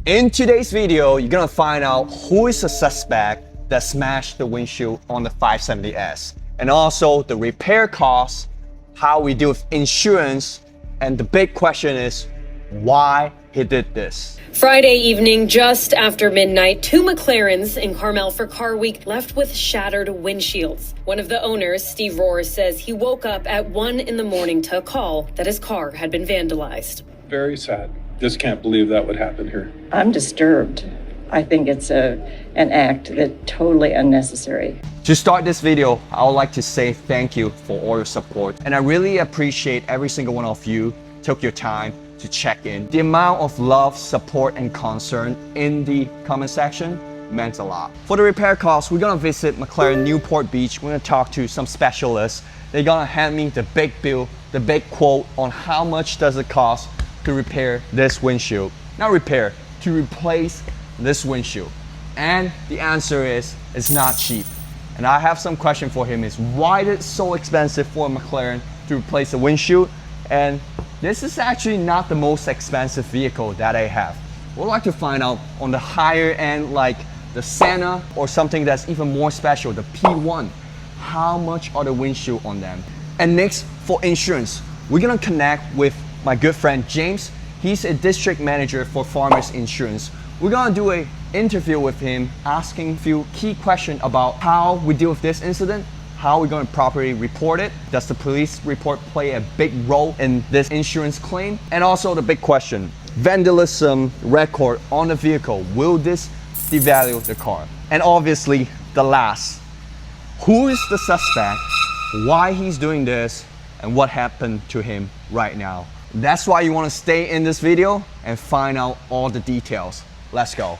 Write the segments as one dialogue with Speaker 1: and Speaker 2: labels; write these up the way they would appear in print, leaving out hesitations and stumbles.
Speaker 1: In today's video, you're gonna find out who is the suspect that smashed the windshield on the 570S, and also the repair costs, how we deal with insurance, and the big question is why he did this.
Speaker 2: Friday evening, just after midnight, two Mclarens in Carmel for Car Week left with shattered windshields. One of the owners, Steve Rohr, says he woke up at 1 a.m. to a call that his car had been vandalized.
Speaker 3: Very sad. Just can't believe that would happen here.
Speaker 4: I'm disturbed. I think it's an act that's totally unnecessary.
Speaker 1: To start this video, I would like to say thank you for all your support. And I really appreciate every single one of you took your time to check in. The amount of love, support, and concern in the comment section meant a lot. For the repair costs, we're gonna visit McLaren Newport Beach. We're gonna talk to some specialists. They're gonna hand me the big bill, the big quote on how much does it cost to repair this windshield. Not repair, to replace this windshield. And the answer is, it's not cheap. And I have some question for him is, why is it so expensive for a McLaren to replace a windshield? And this is actually not the most expensive vehicle that I have. We'd like to find out on the higher end, like the Senna or something that's even more special, the P1. How much are the windshield on them? And next, for insurance, we're gonna connect with my good friend James. He's a district manager for Farmers Insurance. We're gonna do an interview with him, asking a few key questions about how we deal with this incident, how we're going to properly report it. Does the police report play a big role in this insurance claim? And also the big question, vandalism record on the vehicle, will this devalue the car? And obviously the last, who is the suspect, why he's doing this, and what happened to him right now? That's why you want to stay in this video and find out all the details. Let's go.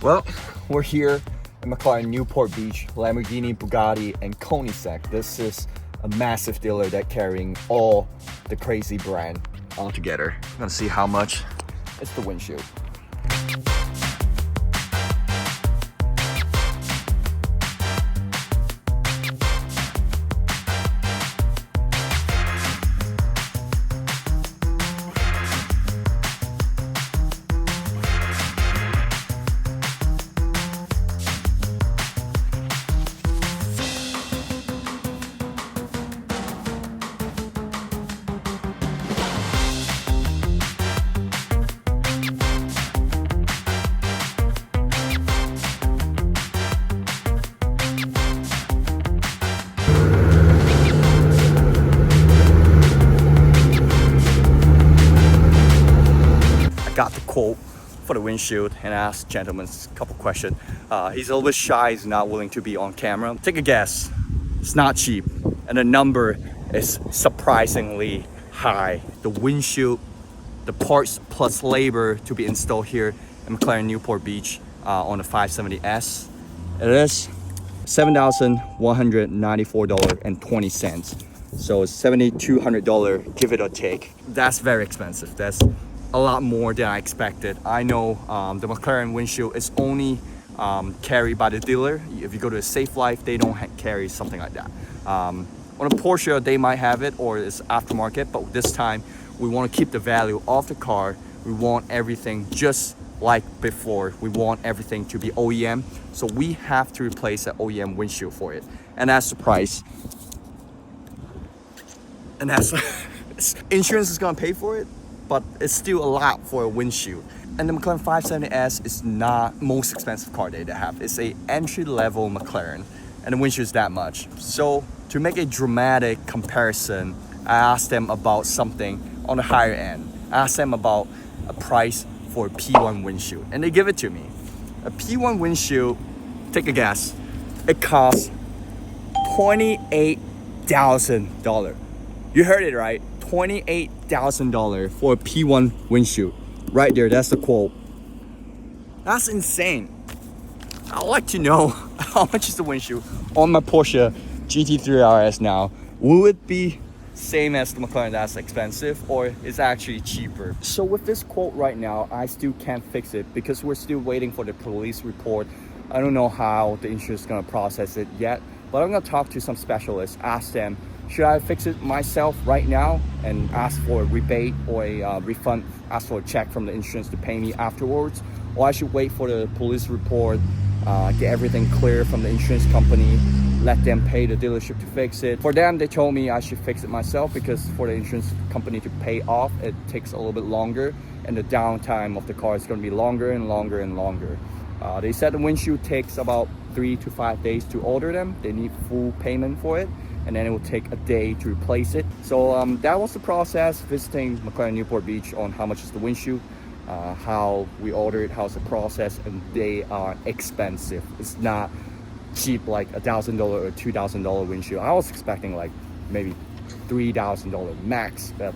Speaker 1: Well, we're here at McLaren Newport Beach, Lamborghini, Bugatti, and Koenigsegg. This is a massive dealer that carrying all the crazy brand all together. I'm gonna see how much it's the windshield. Got the quote for the windshield and asked gentlemen a couple questions. He's a little bit shy, he's not willing to be on camera. Take a guess, it's not cheap, and the number is surprisingly high. The windshield, the parts plus labor to be installed here at McLaren Newport Beach on the 570S, it is $7,194.20. So it's $7,200, give it or take. That's very expensive. That's a lot more than I expected. I know the McLaren windshield is only carried by the dealer. If you go to a Safe Life, they don't carry something like that. On a Porsche, they might have it or it's aftermarket, but this time we want to keep the value of the car. We want everything just like before. We want everything to be OEM, so we have to replace an OEM windshield for it, and that's the price. And that's insurance is gonna pay for it, but it's still a lot for a windshield. And the McLaren 570S is not most expensive car they have. It's a entry-level McLaren, and the windshield is that much. So to make a dramatic comparison, I asked them about something on the higher end. I asked them about a price for a P1 windshield, and they give it to me. A P1 windshield, take a guess, it costs $28,000. You heard it right, $28,000 for a P1 windshield. Right there, that's the quote. That's insane. I'd like to know how much is the windshield on my Porsche GT3 RS now. Will it be same as the McLaren that's expensive, or is actually cheaper? So with this quote right now, I still can't fix it because we're still waiting for the police report. I don't know how the insurance is gonna process it yet, but I'm gonna talk to some specialists, ask them Should I fix it myself right now and ask for a rebate or a refund, ask for a check from the insurance to pay me afterwards? Or I should wait for the police report, get everything clear from the insurance company, let them pay the dealership to fix it. For them, they told me I should fix it myself because for the insurance company to pay off, it takes a little bit longer and the downtime of the car is going to be longer and longer and longer. They said the windshield takes about 3 to 5 days to order them. They need full payment for it, and then it will take a day to replace it. So that was the process, visiting McLaren Newport Beach on how much is the windshield, how we order it, how's the process, and they are expensive. It's not cheap like $1,000 or $2,000 windshield. I was expecting like maybe $3,000 max, but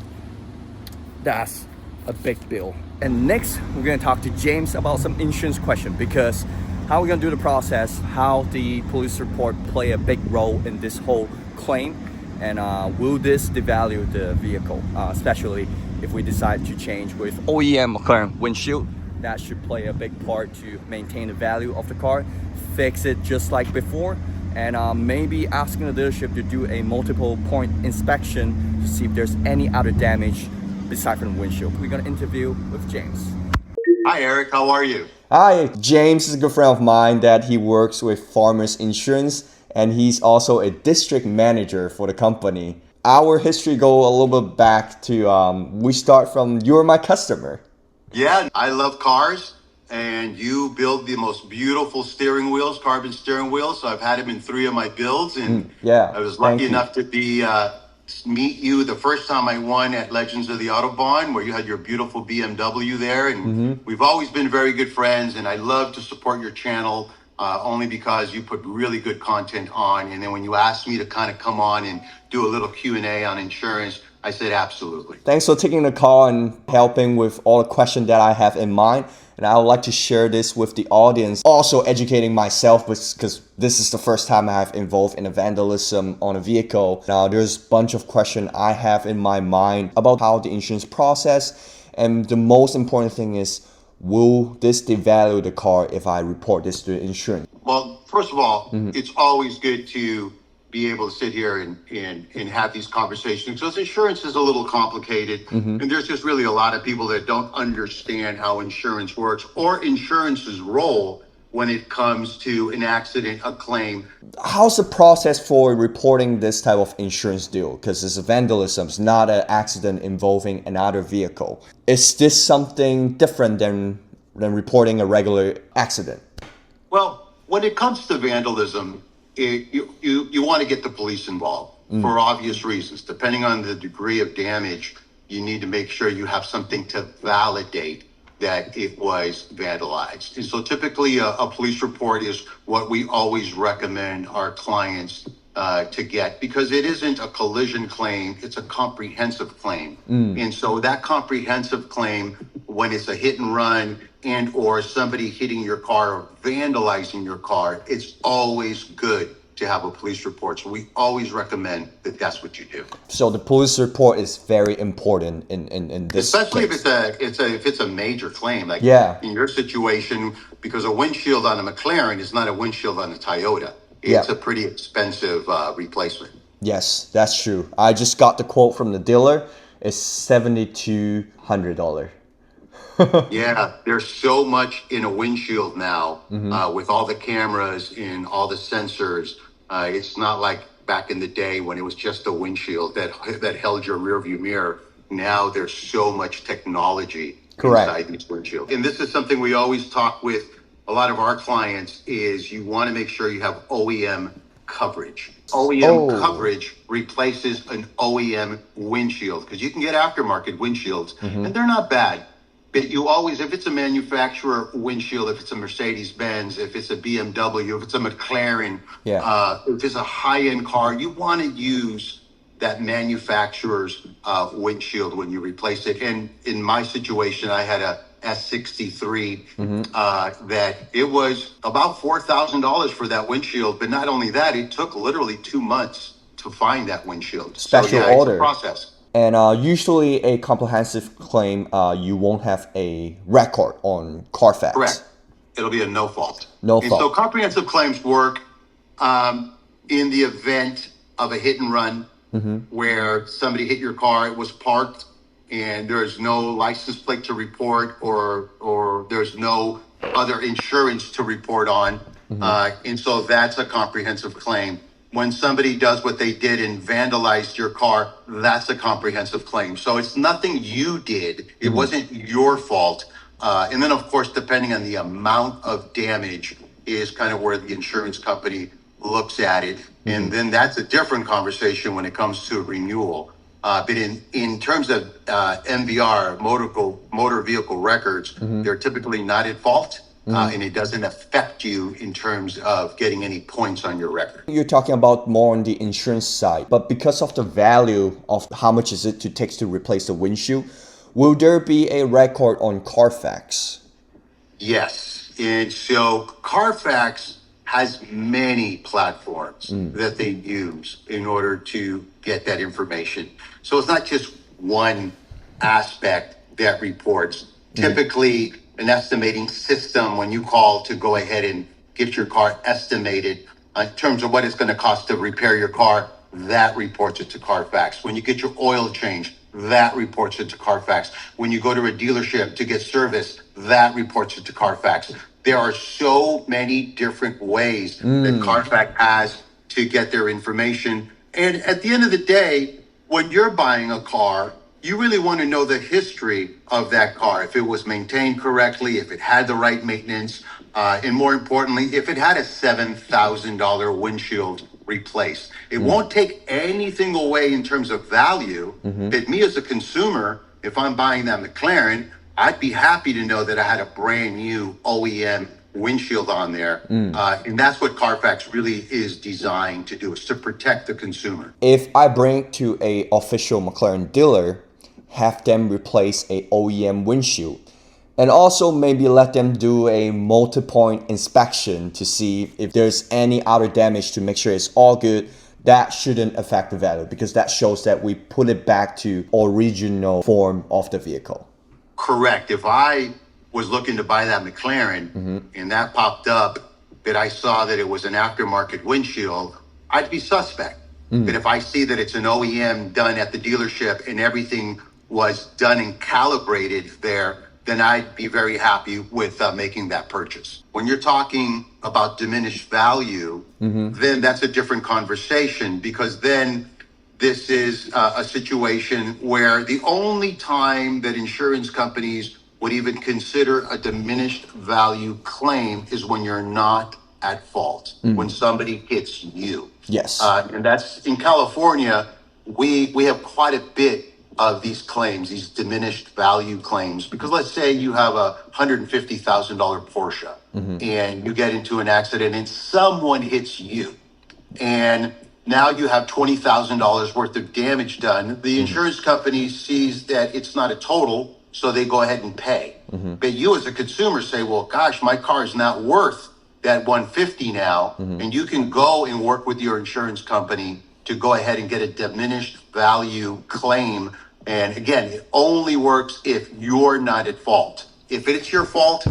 Speaker 1: that's a big bill. And next, we're gonna talk to James about some insurance question, because how we're gonna do the process, how the police report play a big role in this whole claim, and will this devalue the vehicle, especially if we decide to change with OEM McLaren windshield. That should play a big part to maintain the value of the car, fix it just like before, and maybe asking the dealership to do a multiple point inspection to see if there's any other damage besides from the windshield. We're gonna interview with James.
Speaker 5: Hi Eric, how are you?
Speaker 1: Hi, James is a good friend of mine that he works with Farmers Insurance, and he's also a district manager for the company. Our history go a little bit back to, we start from, you're my customer.
Speaker 5: Yeah, I love cars, and you build the most beautiful steering wheels, carbon steering wheels. So I've had them in 3 of my builds, and
Speaker 1: Yeah,
Speaker 5: I was lucky
Speaker 1: thank you.
Speaker 5: enough to meet you the first time I won at Legends of the Autobahn, where you had your beautiful BMW there, and we've always been very good friends. And I love to support your channel only because you put really good content on. And then when you asked me to kind of come on and do a little Q&A on insurance, I said absolutely.
Speaker 1: Thanks for taking the call and helping with all the questions that I have in mind. And I would like to share this with the audience. Also educating myself because this is the first time I have involved in a vandalism on a vehicle. Now there's a bunch of questions I have in my mind about how the insurance process. And the most important thing is, will this devalue the car if I report this to the insurance?
Speaker 5: Well, first of all, it's always good to be able to sit here and have these conversations, because insurance is a little complicated, and there's just really a lot of people that don't understand how insurance works or insurance's role when it comes to an accident, a claim.
Speaker 1: How's the process for reporting this type of insurance deal? Because it's a vandalism, it's not an accident involving another vehicle. Is this something different than reporting a regular accident?
Speaker 5: Well, when it comes to vandalism, you want to get the police involved for obvious reasons. Depending on the degree of damage, you need to make sure you have something to validate that it was vandalized. And so typically a police report is what we always recommend our clients to get, because it isn't a collision claim, it's a comprehensive claim. And so that comprehensive claim, when it's a hit and run and or somebody hitting your car or vandalizing your car, it's always good to have a police report. So we always recommend that that's what you do.
Speaker 1: So the police report is very important in this
Speaker 5: Especially
Speaker 1: case.
Speaker 5: if it's a major claim, like in your situation, because a windshield on a McLaren is not a windshield on a Toyota. It's a pretty expensive replacement.
Speaker 1: Yes, that's true. I just got the quote from the dealer. It's $7,200.
Speaker 5: Yeah, there's so much in a windshield now with all the cameras and all the sensors. It's not like back in the day when it was just a windshield that held your rearview mirror. Now there's so much technology inside these windshields. And this is something we always talk with a lot of our clients, is you want to make sure you have OEM coverage. OEM coverage replaces an OEM windshield, because you can get aftermarket windshields and they're not bad. But you always, if it's a manufacturer windshield, if it's a Mercedes-Benz, if it's a BMW, if it's a McLaren, if it's a high-end car, you want to use that manufacturer's windshield when you replace it. And in my situation, I had a S63 that it was about $4,000 for that windshield. But not only that, it took literally 2 months to find that windshield.
Speaker 1: Special order.
Speaker 5: It's a process.
Speaker 1: And usually a comprehensive claim, you won't have a record on Carfax.
Speaker 5: Correct. It'll be a no fault.
Speaker 1: No
Speaker 5: and
Speaker 1: fault.
Speaker 5: So comprehensive claims work in the event of a hit and run where somebody hit your car, it was parked, and there's no license plate to report, or there's no other insurance to report on. And so that's a comprehensive claim. When somebody does what they did and vandalized your car, that's a comprehensive claim. So it's nothing you did. It wasn't your fault. And then, of course, depending on the amount of damage is kind of where the insurance company looks at it. And then that's a different conversation when it comes to renewal. But in terms of MVR, motor vehicle records, they're typically not at fault. And it doesn't affect you in terms of getting any points on your record.
Speaker 1: You're talking about more on the insurance side, but because of the value of how much is it takes to replace the windshield, will there be a record on Carfax?
Speaker 5: Yes. And so Carfax has many platforms that they use in order to get that information. So it's not just one aspect that reports. Typically, an estimating system, when you call to go ahead and get your car estimated in terms of what it's going to cost to repair your car, that reports it to Carfax. When you get your oil change, that reports it to Carfax. When you go to a dealership to get service, that reports it to Carfax. There are so many different ways that Carfax has to get their information. And at the end of the day, when you're buying a car, you really want to know the history of that car, if it was maintained correctly, if it had the right maintenance, and more importantly, if it had a $7,000 windshield replaced. It won't take anything away in terms of value. But me as a consumer, if I'm buying that McLaren, I'd be happy to know that I had a brand new OEM windshield on there. And that's what Carfax really is designed to do, is to protect the consumer.
Speaker 1: If I bring to a official McLaren dealer, have them replace a OEM windshield, and also maybe let them do a multi-point inspection to see if there's any other damage to make sure it's all good, that shouldn't affect the value, because that shows that we put it back to original form of the vehicle.
Speaker 5: Correct. If I was looking to buy that McLaren and that popped up, but I saw that it was an aftermarket windshield, I'd be suspect. But if I see that it's an OEM done at the dealership and everything was done and calibrated there, then I'd be very happy with making that purchase. When you're talking about diminished value, then that's a different conversation, because then this is a situation where the only time that insurance companies would even consider a diminished value claim is when you're not at fault, when somebody hits you.
Speaker 1: Yes.
Speaker 5: And that's in California, we have quite a bit of these claims, these diminished value claims, because let's say you have a $150,000 Porsche and you get into an accident and someone hits you, and now you have $20,000 worth of damage done. The insurance company sees that it's not a total, so they go ahead and pay. But you as a consumer say, well, gosh, my car is not worth that 150 now. And you can go and work with your insurance company to go ahead and get a diminished value claim. And again, it only works if you're not at fault. If it's your fault,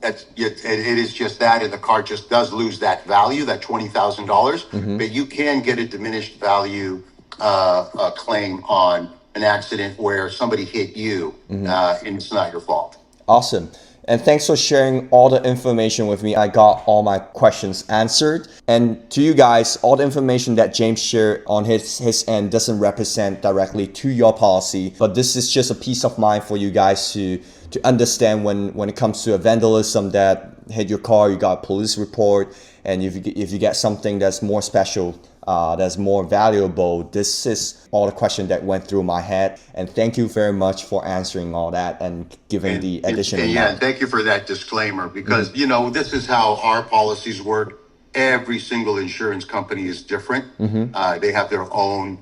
Speaker 5: it is just that, and the car just does lose that value, that $20,000. But you can get a diminished value claim on an accident where somebody hit you, and it's not your fault.
Speaker 1: Awesome. And thanks for sharing all the information with me. I got all my questions answered. And to you guys, all the information that James shared on his end doesn't represent directly to your policy, but this is just a peace of mind for you guys to understand when it comes to a vandalism that hit your car, you got a police report, and if you get something that's more special, that's more valuable. This is all the questions that went through my head, and thank you very much for answering all that and giving the additional.
Speaker 5: Yeah, thank you for that disclaimer, because you know, this is how our policies work. Every single insurance company is different. They have their own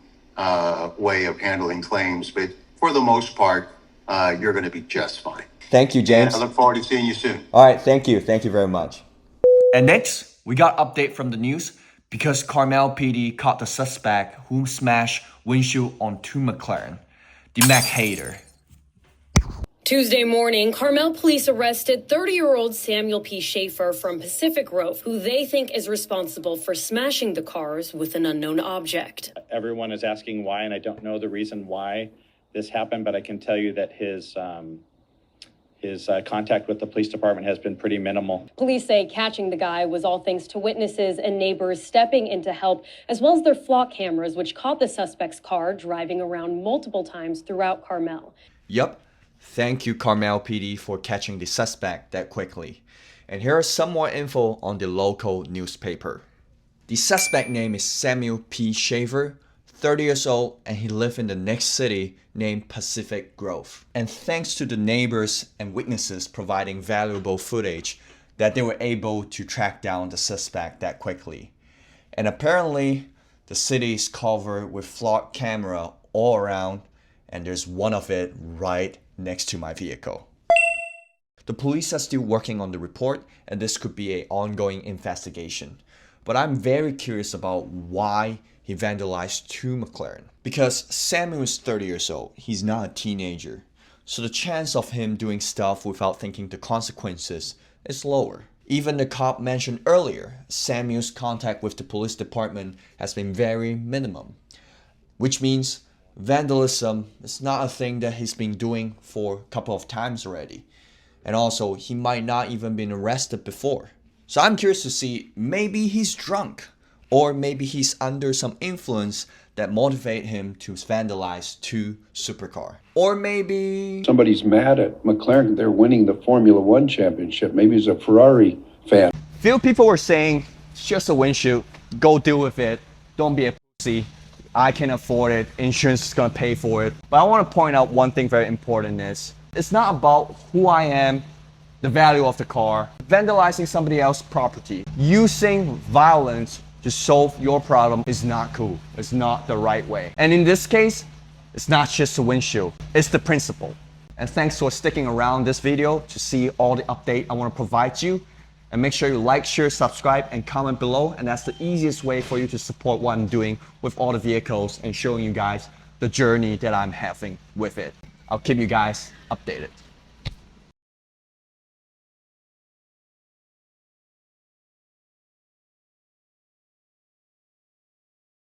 Speaker 5: way of handling claims, but for the most part, you're going to be just fine.
Speaker 1: Thank you, James.
Speaker 5: And I look forward to seeing you soon.
Speaker 1: All right, thank you very much. And next, we got update from the news. Because Carmel PD caught the suspect who smashed windshield on two McLaren, the Mac hater.
Speaker 2: Tuesday morning, Carmel police arrested 30-year-old Samuel P. Schaefer from Pacific Grove, who they think is responsible for smashing the cars with an unknown object.
Speaker 6: Everyone is asking why, and I don't know the reason why this happened, but I can tell you that his contact with the police department has been pretty minimal.
Speaker 2: Police say catching the guy was all thanks to witnesses and neighbors stepping in to help, as well as their flock cameras, which caught the suspect's car driving around multiple times throughout Carmel.
Speaker 1: Yup. Thank you, Carmel PD, for catching the suspect that quickly. And here is some more info on the local newspaper. The suspect name is Samuel P. Schaefer, 30 years old, and he lived in the next city named Pacific Grove. And thanks to the neighbors and witnesses providing valuable footage, that they were able to track down the suspect that quickly. And apparently, the city is covered with flock camera all around, and there's one of it right next to my vehicle. The police are still working on the report, and this could be an ongoing investigation. But I'm very curious about why he vandalized two McLaren. Because Samuel is 30 years old, he's not a teenager. So the chance of him doing stuff without thinking the consequences is lower. Even the cop mentioned earlier, Samuel's contact with the police department has been very minimum. Which means vandalism is not a thing that he's been doing for a couple of times already. And also, he might not even been arrested before. So I'm curious to see, maybe he's drunk, or maybe he's under some influence that motivate him to vandalize two supercar. Or maybe
Speaker 3: Somebody's mad at McLaren. They're winning the Formula One championship. Maybe he's a Ferrari fan.
Speaker 1: few people were saying, it's just a windshield, go deal with it, don't be a pussy. I can afford it, insurance is gonna pay for it. But I wanna point out one thing very important is, it's not about who I am, the value of the car, vandalizing somebody else's property. Using violence to solve your problem is not cool. It's not the right way. And in this case, it's not just a windshield, it's the principle. And thanks for sticking around this video to see all the update I wanna provide you. And make sure you like, share, subscribe, and comment below. And that's the easiest way for you to support what I'm doing with all the vehicles and showing you guys the journey that I'm having with it. I'll keep you guys updated.